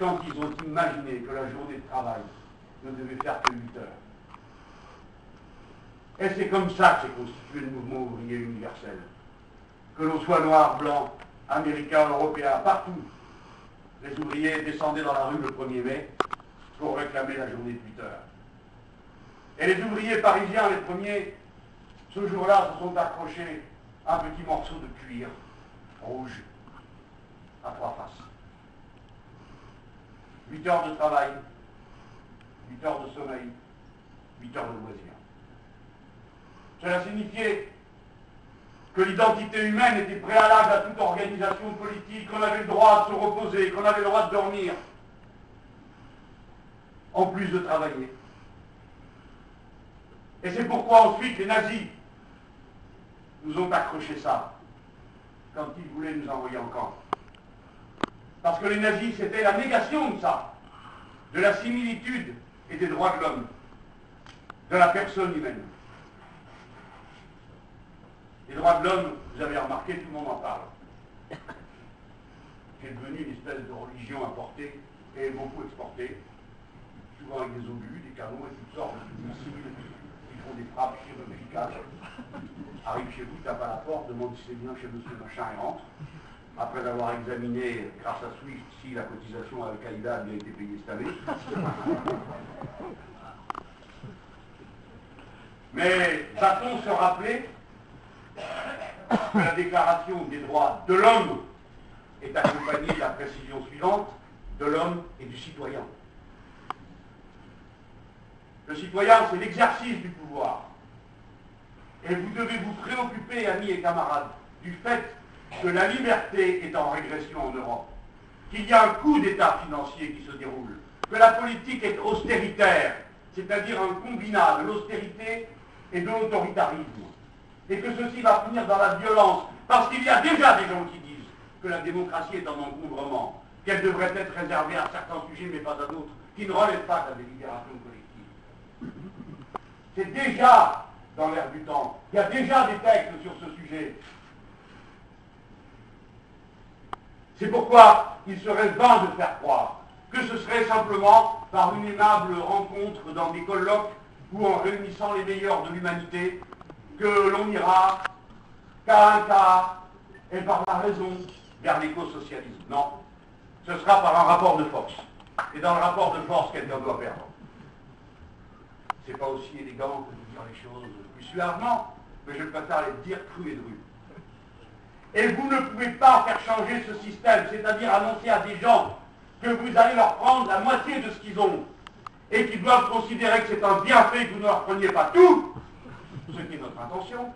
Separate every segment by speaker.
Speaker 1: quand ils ont imaginé que la journée de travail ne devait faire que 8 heures. Et c'est comme ça que s'est constitué le mouvement ouvrier universel. Que l'on soit noir, blanc, américain, européen, partout, les ouvriers descendaient dans la rue le 1er mai pour réclamer la journée de 8 heures. Et les ouvriers parisiens, les premiers, ce jour-là, se sont accrochés à un petit morceau de cuir rouge à 3 faces. 8 heures de travail, 8 heures de sommeil, 8 heures de loisirs. Cela signifiait que l'identité humaine était préalable à toute organisation politique, qu'on avait le droit de se reposer, qu'on avait le droit de dormir, en plus de travailler. Et c'est pourquoi ensuite les nazis nous ont accroché ça, quand ils voulaient nous envoyer en camp. Parce que les nazis, c'était la négation de ça, de la similitude et des droits de l'homme, de la personne humaine. Les droits de l'homme, vous avez remarqué, tout le monde en parle. C'est devenu une espèce de religion importée et beaucoup exportée, souvent avec des obus, des canons et toutes sortes de missiles qui font des frappes chirurgicales. Arrive chez vous, tape à la porte, demande si c'est bien chez monsieur machin et rentre. Après avoir examiné, grâce à Swift, si la cotisation à Al-Qaïda a bien été payée cette année. Mais va-t-on se rappeler que la déclaration des droits de l'homme est accompagnée de la précision suivante, de l'homme et du citoyen. Le citoyen, c'est l'exercice du pouvoir. Et vous devez vous préoccuper, amis et camarades, du fait que la liberté est en régression en Europe, qu'il y a un coup d'État financier qui se déroule, que la politique est austéritaire, c'est-à-dire un combinat de l'austérité et de l'autoritarisme, et que ceci va finir dans la violence, parce qu'il y a déjà des gens qui disent que la démocratie est en encombrement, qu'elle devrait être réservée à certains sujets mais pas à d'autres, qui ne relèvent pas de la délibération collective. C'est déjà dans l'air du temps. Il y a déjà des textes sur ce sujet. C'est pourquoi il serait vain de faire croire que ce serait simplement par une aimable rencontre dans des colloques ou en réunissant les meilleurs de l'humanité que l'on ira cas à cas et par la raison vers l'éco-socialisme. Non, ce sera par un rapport de force. Et dans le rapport de force, quelqu'un doit perdre. C'est pas aussi élégant que de dire les choses plus suavement, mais je préfère les dire cru et dru. Et vous ne pouvez pas faire changer ce système, c'est-à-dire annoncer à des gens que vous allez leur prendre la moitié de ce qu'ils ont, et qu'ils doivent considérer que c'est un bienfait que vous ne leur preniez pas tout, ce qui est notre intention.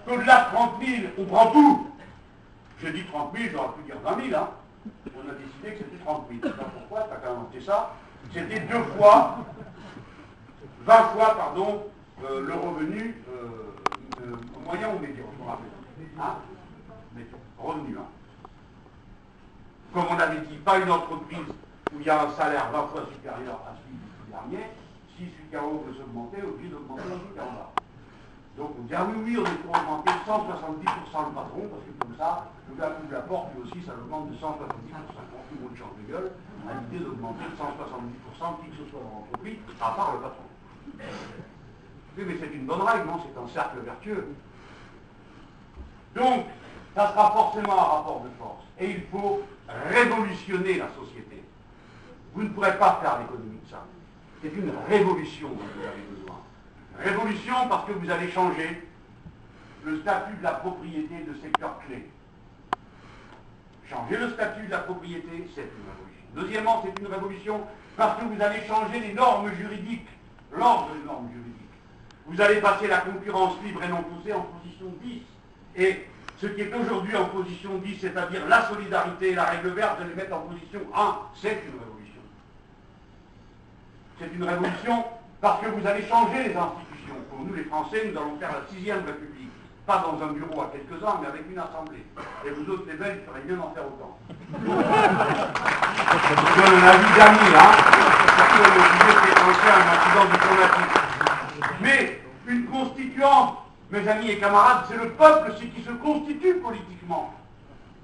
Speaker 1: Qu'au-delà de 30 000, on prend tout. Je dis 30 000, j'aurais pu dire 20 000, hein. On a décidé que c'était 30 000. C'est pas pourquoi, t'as qu'à inventer ça. C'était 20 fois, pardon, le revenu moyen ou médian, je me rappelle. Hein, revenu, hein. Comme on avait dit, pas une entreprise où il y a un salaire 20 fois supérieur à celui du dernier, si celui qui a en haut veut s'augmenter, obligé d'augmenter celui qui est en bas. Donc on dit, ah oui, on est pour augmenter 170% le patron, parce que comme ça, le gars qui ouvre la porte, lui aussi, ça augmente de 170%. Quand tout le monde change de gueule, à l'idée d'augmenter de 170% qui que ce soit dans l'entreprise, à part le patron. Oui, mais c'est une bonne règle, non? C'est un cercle vertueux. Donc, ça sera forcément un rapport de force. Et il faut révolutionner la société. Vous ne pourrez pas faire l'économie de ça. C'est une révolution dont vous avez besoin. Révolution parce que vous allez changer le statut de la propriété de secteurs clés. Changer le statut de la propriété, c'est une révolution. Deuxièmement, c'est une révolution parce que vous allez changer les normes juridiques, l'ordre des normes juridiques. Vous allez passer la concurrence libre et non poussée en position 10. Et ce qui est aujourd'hui en position 10, c'est-à-dire la solidarité et la règle verte, vous allez mettre en position 1, c'est une révolution. C'est une révolution parce que vous allez changer les institutions. Pour nous, les Français, nous allons faire la 6e République. Pas dans un bureau à quelques-uns, mais avec une assemblée. Et vous autres, les Belges, il faudrait bien en faire autant. Je donne un avis d'amis, hein, parce que le sujet qui est ancien, un incident diplomatique. Mais une constituante, mes amis et camarades, c'est le peuple qui se constitue politiquement.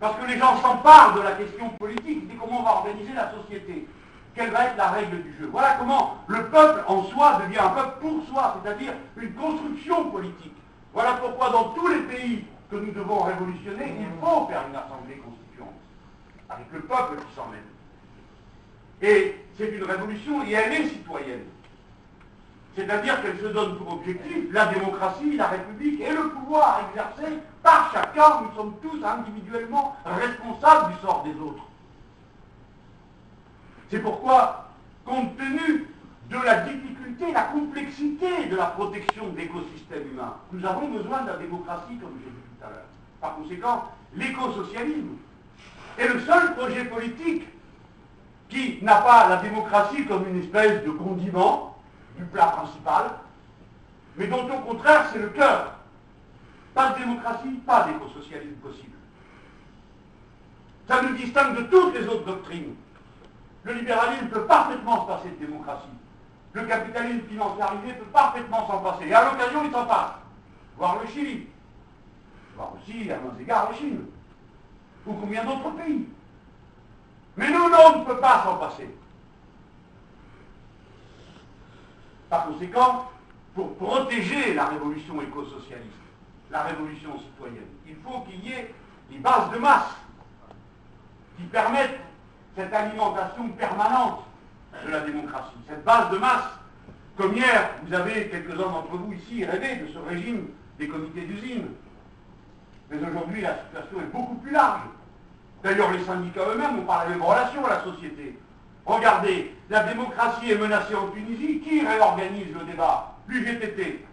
Speaker 1: Parce que les gens s'emparent de la question politique, c'est comment on va organiser la société. Quelle va être la règle du jeu? Voilà comment le peuple en soi devient un peuple pour soi, c'est-à-dire une construction politique. Voilà pourquoi dans tous les pays que nous devons révolutionner, il faut faire une assemblée constituante, avec le peuple qui s'en mêle. Et c'est une révolution et elle est citoyenne. C'est-à-dire qu'elle se donne pour objectif la démocratie, la République et le pouvoir exercé par chacun. Nous sommes tous individuellement responsables du sort des autres. C'est pourquoi, compte tenu de la difficulté, la complexité de la protection de l'écosystème humain, nous avons besoin de la démocratie, comme j'ai dit tout à l'heure. Par conséquent, l'écosocialisme est le seul projet politique qui n'a pas la démocratie comme une espèce de condiment du plat principal, mais dont au contraire c'est le cœur. Pas de démocratie, pas d'écosocialisme possible. Ça nous distingue de toutes les autres doctrines. Le libéralisme peut parfaitement se passer de démocratie. Le capitalisme financiarisé peut parfaitement s'en passer. Et à l'occasion, il s'en passe. Voir le Chili. Voir aussi, à nos égards, la Chine. Ou combien d'autres pays. Mais nous, non, on ne peut pas s'en passer. Par conséquent, pour protéger la révolution éco-socialiste, la révolution citoyenne, il faut qu'il y ait des bases de masse qui permettent cette alimentation permanente de la démocratie. Cette base de masse, comme hier, vous avez, quelques-uns d'entre vous ici, rêvé de ce régime des comités d'usine. Mais aujourd'hui, la situation est beaucoup plus large. D'ailleurs, les syndicats eux-mêmes ont pas la même relation à la société. Regardez, la démocratie est menacée en Tunisie. Qui réorganise le débat? L'UGTT,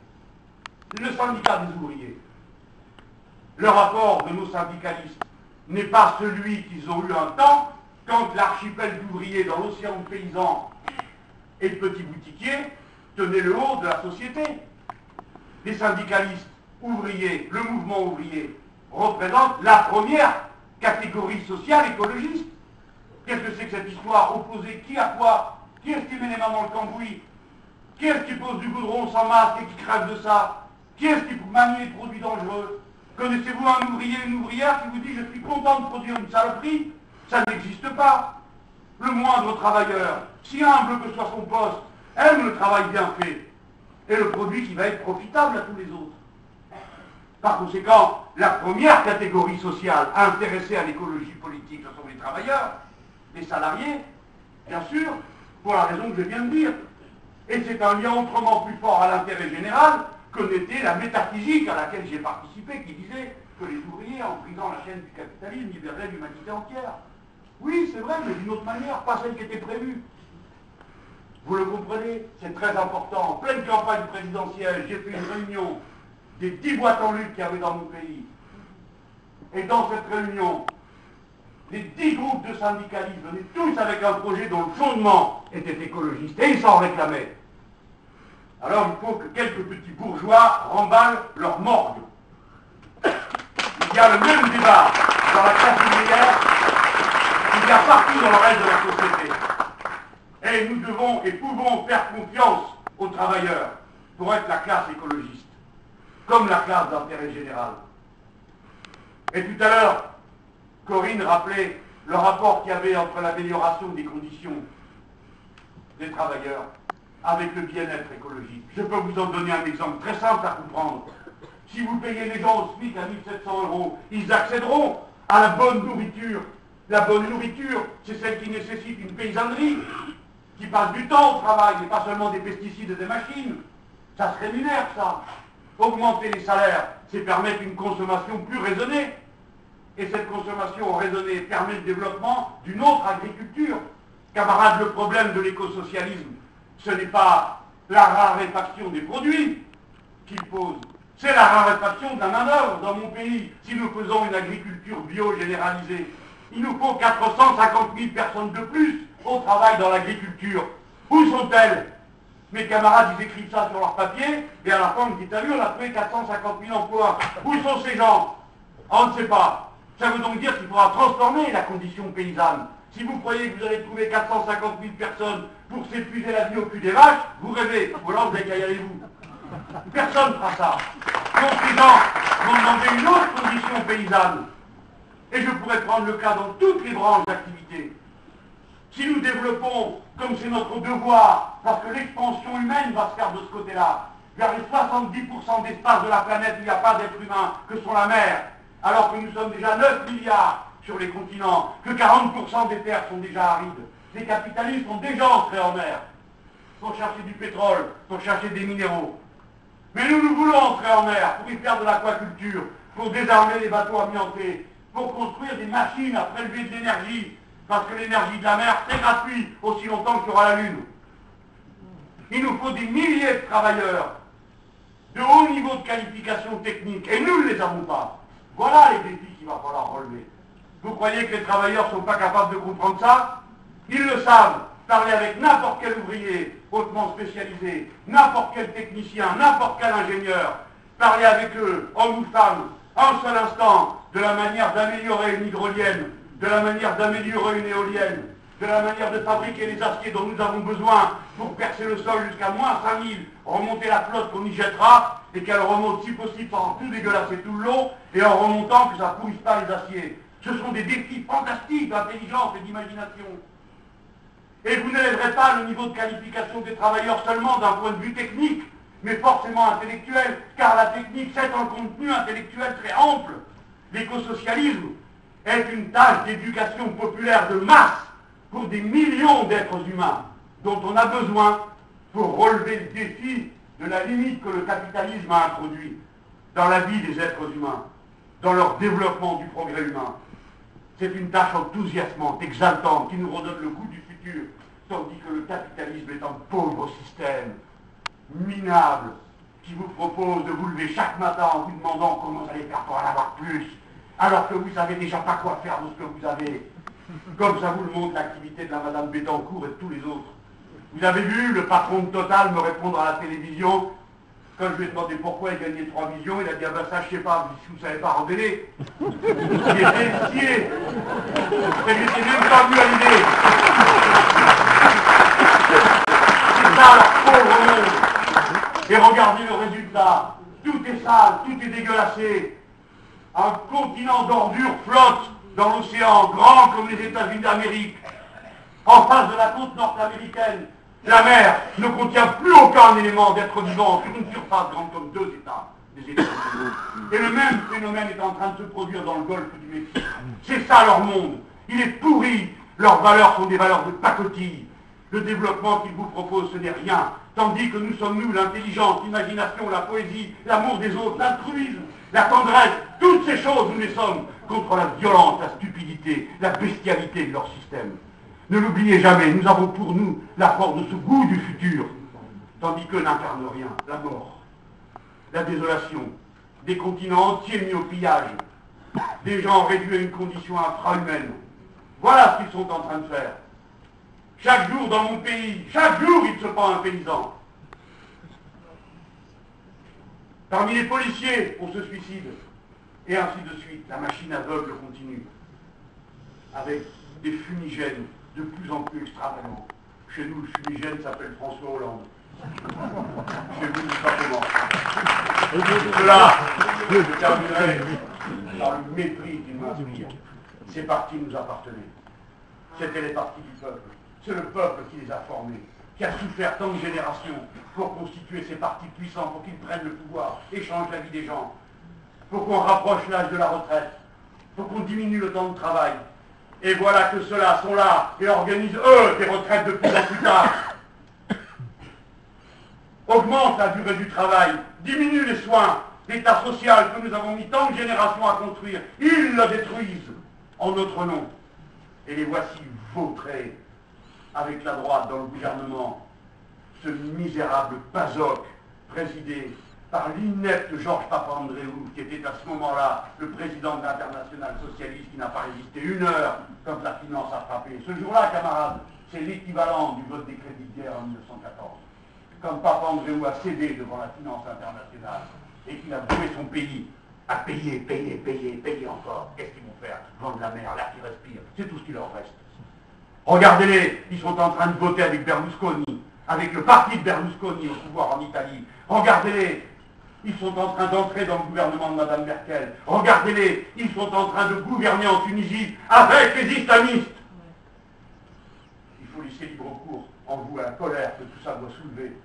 Speaker 1: le syndicat des ouvriers. Le rapport de nos syndicalistes n'est pas celui qu'ils ont eu un temps, quand l'archipel d'ouvriers dans l'océan de paysans et de petits boutiquiers tenait le haut de la société. Les syndicalistes ouvriers, le mouvement ouvrier, représentent la première catégorie sociale écologiste. Qu'est-ce que c'est que cette histoire? Opposer qui à quoi? Qui est-ce qui met les mains dans le cambouis? Qui est-ce qui pose du goudron sans masque et qui crève de ça? Qui est-ce qui manie les produits dangereux? Connaissez-vous un ouvrier, une ouvrière qui vous dit « je suis content de produire une saloperie » Ça n'existe pas. Le moindre travailleur, si humble que soit son poste, aime le travail bien fait et le produit qui va être profitable à tous les autres. Par conséquent, la première catégorie sociale intéressée à l'écologie politique, ce sont les travailleurs, les salariés, bien sûr, pour la raison que je viens de dire. Et c'est un lien autrement plus fort à l'intérêt général que n'était la métaphysique à laquelle j'ai participé, qui disait que les ouvriers, en brisant la chaîne du capitalisme, libéreraient l'humanité entière. Oui, c'est vrai, mais d'une autre manière, pas celle qui était prévue. Vous le comprenez, c'est très important. En pleine campagne présidentielle, j'ai fait une réunion des 10 boîtes en lutte qu'il y avait dans mon pays. Et dans cette réunion, les 10 groupes de syndicalistes venaient tous avec un projet dont le fondement était écologiste, et ils s'en réclamaient. Alors il faut que quelques petits bourgeois remballent leur morgue. Il y a le même débat dans la classe ouvrière qu'il y a partout dans le reste de la société. Et nous devons et pouvons faire confiance aux travailleurs pour être la classe écologiste, comme la classe d'intérêt général. Et tout à l'heure, Corinne rappelait le rapport qu'il y avait entre l'amélioration des conditions des travailleurs avec le bien-être écologique. Je peux vous en donner un exemple très simple à comprendre. Si vous payez les gens au SMIC à 1 700 €, ils accéderont à la bonne nourriture. La bonne nourriture, c'est celle qui nécessite une paysannerie, qui passe du temps au travail, et pas seulement des pesticides et des machines. Ça se rémunère, ça. Augmenter les salaires, c'est permettre une consommation plus raisonnée. Et cette consommation raisonnée permet le développement d'une autre agriculture. Camarades, le problème de l'écosocialisme, ce n'est pas la raréfaction des produits qu'il pose, c'est la raréfaction de la main-d'œuvre dans mon pays. Si nous faisons une agriculture bio généralisée, il nous faut 450 000 personnes de plus au travail dans l'agriculture. Où sont-elles? Mes camarades, ils écrivent ça sur leur papier, et à la fin, on me dit, t'as vu, on a trouvé 450 000 emplois. Où sont ces gens? On ne sait pas. Ça veut donc dire qu'il faudra transformer la condition paysanne. Si vous croyez que vous allez trouver 450 000 personnes pour s'épuiser la vie au cul des vaches, vous rêvez. Ou alors vous n'avez qu'à y aller vous. Personne ne fera ça. Donc les gens vont demander une autre condition paysanne. Et je pourrais prendre le cas dans toutes les branches d'activité. Si nous développons, comme c'est notre devoir, parce que l'expansion humaine va se faire de ce côté-là, vers les 70% d'espace de la planète où il n'y a pas d'être humain, que sont la mer, alors que nous sommes déjà 9 milliards sur les continents, que 40% des terres sont déjà arides. Les capitalistes sont déjà entrés en mer pour chercher du pétrole, pour chercher des minéraux. Mais nous voulons entrer en mer pour y faire de l'aquaculture, pour désarmer les bateaux amiantés, pour construire des machines à prélever de l'énergie, parce que l'énergie de la mer, c'est gratuit aussi longtemps qu'il y aura la Lune. Il nous faut des milliers de travailleurs de haut niveau de qualification technique, et nous ne les avons pas. Voilà les défis qu'il va falloir relever. Vous croyez que les travailleurs ne sont pas capables de comprendre ça? Ils le savent. Parler avec n'importe quel ouvrier hautement spécialisé, n'importe quel technicien, n'importe quel ingénieur, parler avec eux, hommes ou femmes, un seul instant, de la manière d'améliorer une hydrolienne, de la manière d'améliorer une éolienne, de la manière de fabriquer les aciers dont nous avons besoin pour percer le sol jusqu'à moins 5000, remonter la flotte qu'on y jettera, et qu'elle remonte si possible sans tout dégueulasser tout le long, et en remontant que ça ne pourrisse pas les aciers. Ce sont des défis fantastiques d'intelligence et d'imagination. Et vous n'élèverez pas le niveau de qualification des travailleurs seulement d'un point de vue technique, mais forcément intellectuel, car la technique, c'est un contenu intellectuel très ample. L'écosocialisme est une tâche d'éducation populaire de masse pour des millions d'êtres humains dont on a besoin pour relever le défi de la limite que le capitalisme a introduit dans la vie des êtres humains, dans leur développement du progrès humain. C'est une tâche enthousiasmante, exaltante, qui nous redonne le goût du futur, tandis que le capitalisme est un pauvre système, minable, qui vous propose de vous lever chaque matin en vous demandant comment vous allez faire pour en avoir plus, alors que vous ne savez déjà pas quoi faire de ce que vous avez. Comme ça vous le montre l'activité de la Madame Bettencourt et de tous les autres. Vous avez vu le patron de Total me répondre à la télévision. Quand je lui ai demandé pourquoi il gagnait 3 millions, il a dit « Ah ben ça, je sais pas, si vous ne savez pas rebeller. » Il était scié. Il n'était même pas venu à l'idée. C'est ça, leur pauvre monde. Et regardez le résultat. Tout est sale, tout est dégueulassé. Un continent d'ordures flotte dans l'océan, grand comme les États-Unis d'Amérique. En face de la côte nord-américaine, la mer ne contient plus aucun élément d'être vivant sur une surface grande comme 2 États des États-Unis. Et le même phénomène est en train de se produire dans le golfe du Mexique. C'est ça leur monde. Il est pourri. Leurs valeurs sont des valeurs de pacotille. Le développement qu'ils vous proposent, ce n'est rien. Tandis que nous sommes nous, l'intelligence, l'imagination, la poésie, l'amour des autres, l'altruisme, la tendresse, toutes ces choses, nous les sommes contre la violence, la stupidité, la bestialité de leur système. Ne l'oubliez jamais, nous avons pour nous la force de ce goût du futur, tandis que n'incarne rien, la mort, la désolation, des continents entiers mis au pillage, des gens réduits à une condition infra-humaine. Voilà ce qu'ils sont en train de faire. Chaque jour dans mon pays, chaque jour il se prend un paysan. Parmi les policiers, on se suicide. Et ainsi de suite. La machine aveugle continue. Avec des fumigènes de plus en plus extravagants. Chez nous, le fumigène s'appelle François Hollande. Chez vous, tout simplement. Cela, je terminerai par le mépris qu'il m'inspire. Ces partis nous appartenaient. C'étaient les partis du peuple. C'est le peuple qui les a formés, qui a souffert tant de générations pour constituer ces partis puissants, pour qu'ils prennent le pouvoir et changent la vie des gens, pour qu'on rapproche l'âge de la retraite, pour qu'on diminue le temps de travail. Et voilà que ceux-là sont là et organisent, eux, des retraites de plus en plus tard. Augmentent la durée du travail, diminuent les soins, l'état social que nous avons mis tant de générations à construire. Ils le détruisent en notre nom. Et les voici vautrés avec la droite dans le gouvernement, ce misérable PASOK, présidé par l'inepte Georges Papandréou, qui était à ce moment-là le président de l'Internationale socialiste, qui n'a pas résisté 1 heure quand la finance a frappé. Ce jour-là, camarades, c'est l'équivalent du vote des crédits de guerre en 1914. Quand Papandréou a cédé devant la finance internationale et qu'il a voué son pays à payer encore, qu'est-ce qu'ils vont faire? Vendre la mer, l'air qui respire, c'est tout ce qui leur reste. Regardez-les, ils sont en train de voter avec Berlusconi, avec le parti de Berlusconi au pouvoir en Italie. Regardez-les, Ils sont en train d'entrer dans le gouvernement de Mme Merkel. Regardez-les, ils sont en train de gouverner en Tunisie avec les islamistes. Il faut laisser libre cours en vous à la colère que tout ça doit soulever.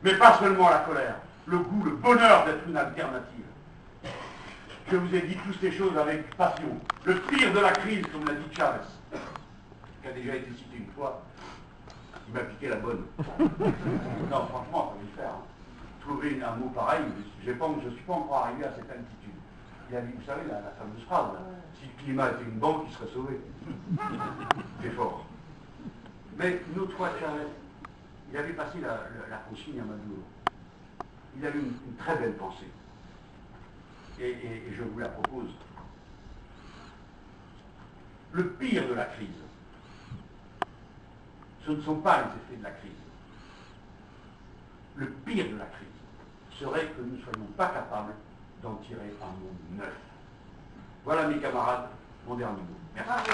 Speaker 1: Mais pas seulement la colère, le goût, le bonheur d'être une alternative. Je vous ai dit toutes ces choses avec passion. Le pire de la crise, comme l'a dit Chavez, qui a déjà été cité une fois, il m'a piqué la bonne. Non, franchement, il fallait le faire. Hein. Trouver un mot pareil, je ne suis pas encore arrivé à cette altitude. Il a dit, vous savez, la fameuse phrase, là, si le climat était une banque, il serait sauvé. C'est fort. Mais une autre fois, Chavez, il avait passé la consigne à Maduro. Il avait une très belle pensée. Et je vous la propose. Le pire de la crise, ce ne sont pas les effets de la crise. Le pire de la crise serait que nous ne soyons pas capables d'en tirer un monde neuf. Voilà, mes camarades, mon dernier mot. Merci.